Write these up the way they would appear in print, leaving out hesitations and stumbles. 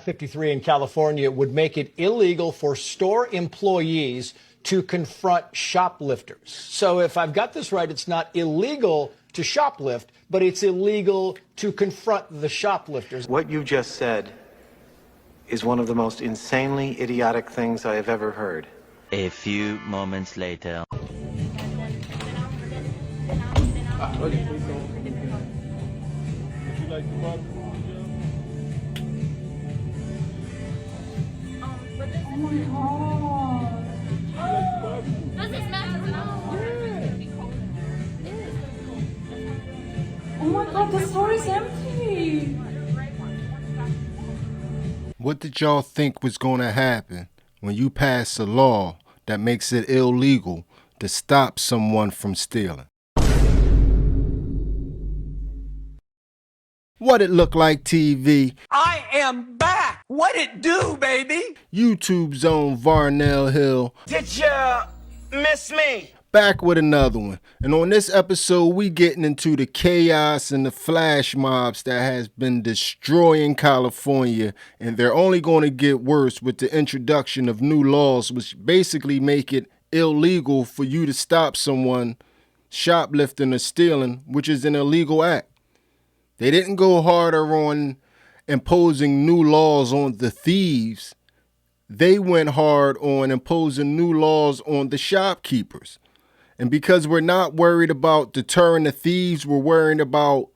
553 in California would make it illegal for store employees to confront shoplifters. So if I've got this right, it's not illegal to shoplift, but it's illegal to confront the shoplifters. What you just said is one of the most insanely idiotic things I have ever heard. A few moments later. Oh my God, the store is empty. What did y'all think was going to happen when you pass a law that makes it illegal to stop someone from stealing? What it look like, TV? I am back! What it do, baby? YouTube's own Varnell Hill. Did ya miss me? Back with another one. And on this episode, we getting into the chaos and the flash mobs that has been destroying California. And they're only going to get worse with the introduction of new laws, which basically make it illegal for you to stop someone shoplifting or stealing, which is an illegal act. They didn't go harder on imposing new laws on the thieves. They went hard on imposing new laws on the shopkeepers. And because we're not worried about deterring the thieves, we're worried about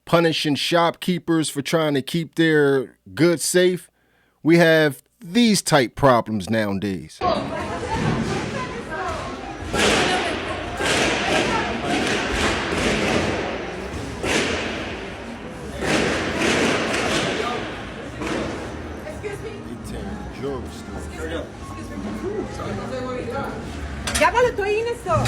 punishing shopkeepers for trying to keep their goods safe, we have these type problems nowadays. Llámalo, estoy en eso.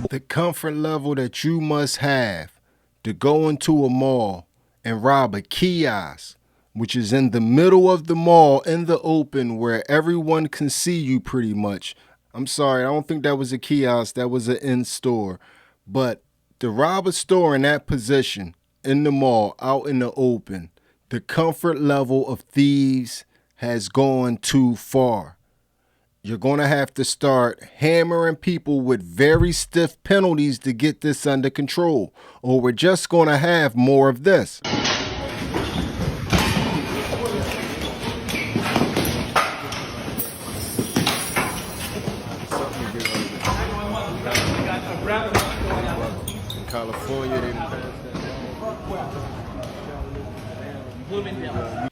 The comfort level that you must have to go into a mall and rob a kiosk, which is in the middle of the mall in the open where everyone can see you pretty much. I'm sorry, I don't think that was a kiosk, that was an in-store. But to rob a store in that position, in the mall, out in the open, the comfort level of thieves has gone too far. You're going to have to start hammering people with very stiff penalties to get this under control, or we're just going to have more of this.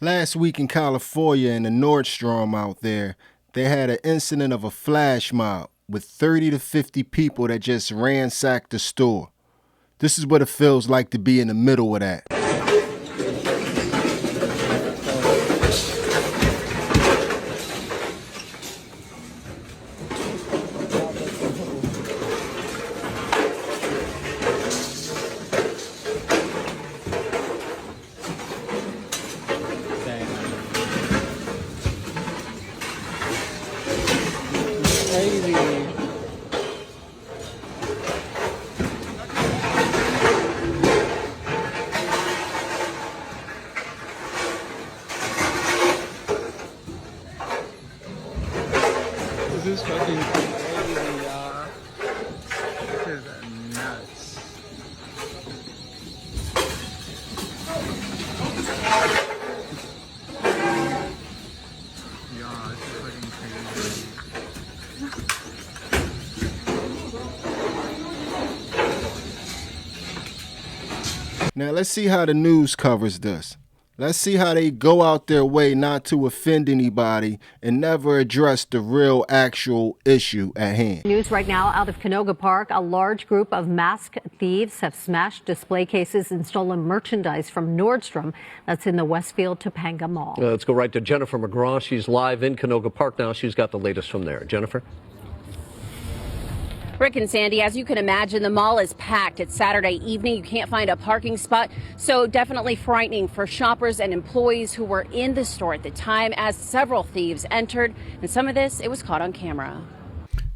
Last week in California in the Nordstrom out there, they had an incident of a flash mob with 30 to 50 people that just ransacked the store. This is what it feels like to be in the middle of that. This is fucking crazy, y'all. This is nuts. Y'all, this is fucking crazy. Now let's see how the news covers this. Let's see how they go out their way not to offend anybody and never address the real actual issue at hand. News right now out of Canoga Park. A large group of masked thieves have smashed display cases and stolen merchandise from Nordstrom. That's in the Westfield Topanga Mall. Let's go right to Jennifer McGraw. She's live in Canoga Park now. She's got the latest from there. Jennifer? Rick and Sandy, as you can imagine, the mall is packed. It's Saturday evening. You can't find a parking spot. So definitely frightening for shoppers and employees who were in the store at the time as several thieves entered. And some of this, it was caught on camera.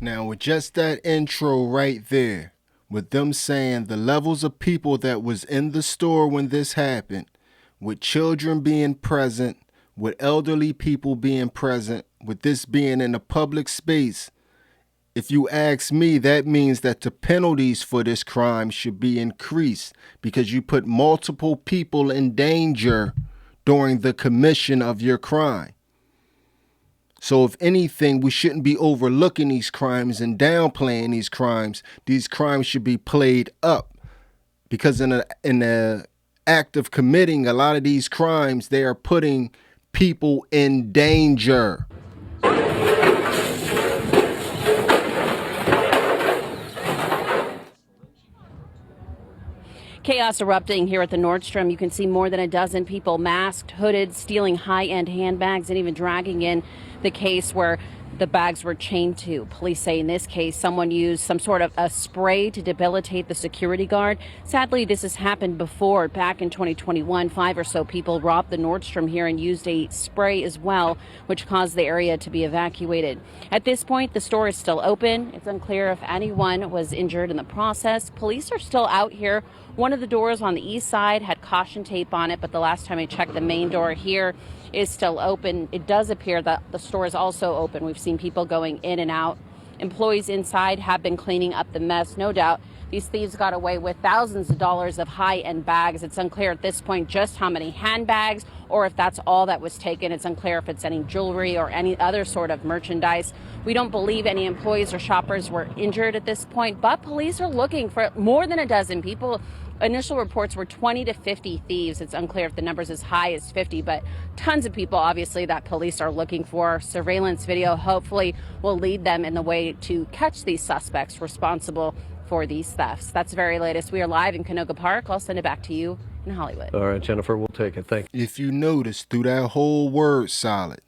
Now, with just that intro right there, with them saying the levels of people that was in the store when this happened, with children being present, with elderly people being present, with this being in a public space, if you ask me, that means that the penalties for this crime should be increased because you put multiple people in danger during the commission of your crime. So if anything, we shouldn't be overlooking these crimes and downplaying these crimes. These crimes should be played up because in the act of committing a lot of these crimes, they are putting people in danger. Chaos erupting here at the Nordstrom. You can see more than a dozen people masked, hooded, stealing high-end handbags, and even dragging in the case where the bags were chained to. Police say in this case, someone used some sort of a spray to debilitate the security guard. Sadly, this has happened before. Back in 2021, 5 or so people robbed the Nordstrom here and used a spray as well, which caused the area to be evacuated. At this point, the store is still open. It's unclear if anyone was injured in the process. Police are still out here. One of the doors on the east side had caution tape on it, but the last time I checked, the main door here is still open. It does appear that the store is also open. We've seen people going in and out. Employees inside have been cleaning up the mess. No doubt these thieves got away with thousands of dollars of high-end bags. It's unclear at this point just how many handbags or if that's all that was taken. It's unclear if it's any jewelry or any other sort of merchandise. We don't believe any employees or shoppers were injured at this point, but police are looking for more than a dozen people. Initial reports were 20 to 50 thieves. It's unclear if the number's as high as 50, but tons of people, obviously, that police are looking for. Surveillance video hopefully will lead them in the way to catch these suspects responsible for these thefts. That's the very latest. We are live in Canoga Park. I'll send it back to you in Hollywood. All right, Jennifer, we'll take it. Thank you. If you notice through that whole word salad,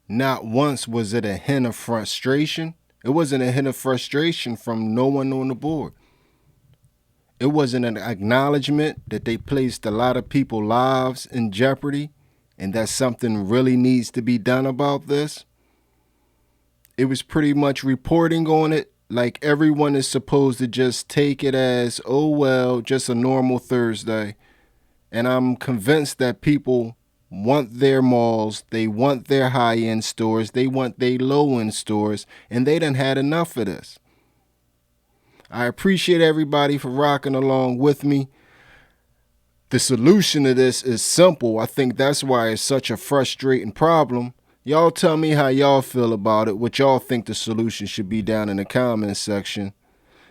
not once was it a hint of frustration. It wasn't a hint of frustration from no one on the board. It wasn't an acknowledgement that they placed a lot of people's lives in jeopardy and that something really needs to be done about this. It was pretty much reporting on it like everyone is supposed to just take it as, oh, well, just a normal Thursday. And I'm convinced that people want their malls, they want their high-end stores, they want their low-end stores, and they done had enough of this. I appreciate everybody for rocking along with me. The solution to this is simple. I think that's why it's such a frustrating problem. Y'all tell me how y'all feel about it, what y'all think the solution should be down in the comments section.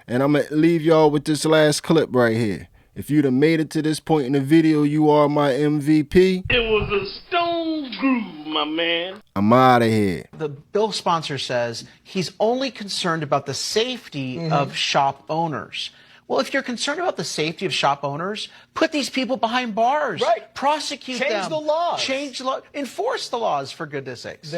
And I'm going to leave y'all with this last clip right here. If you'd have made it to this point in the video, you are my MVP. It was a stone groove, my man. I'm out of here. The bill sponsor says he's only concerned about the safety of shop owners. Well, if you're concerned about the safety of shop owners, put these people behind bars. Right. Prosecute them. Change the laws. Change the law. Enforce the laws, for goodness sakes.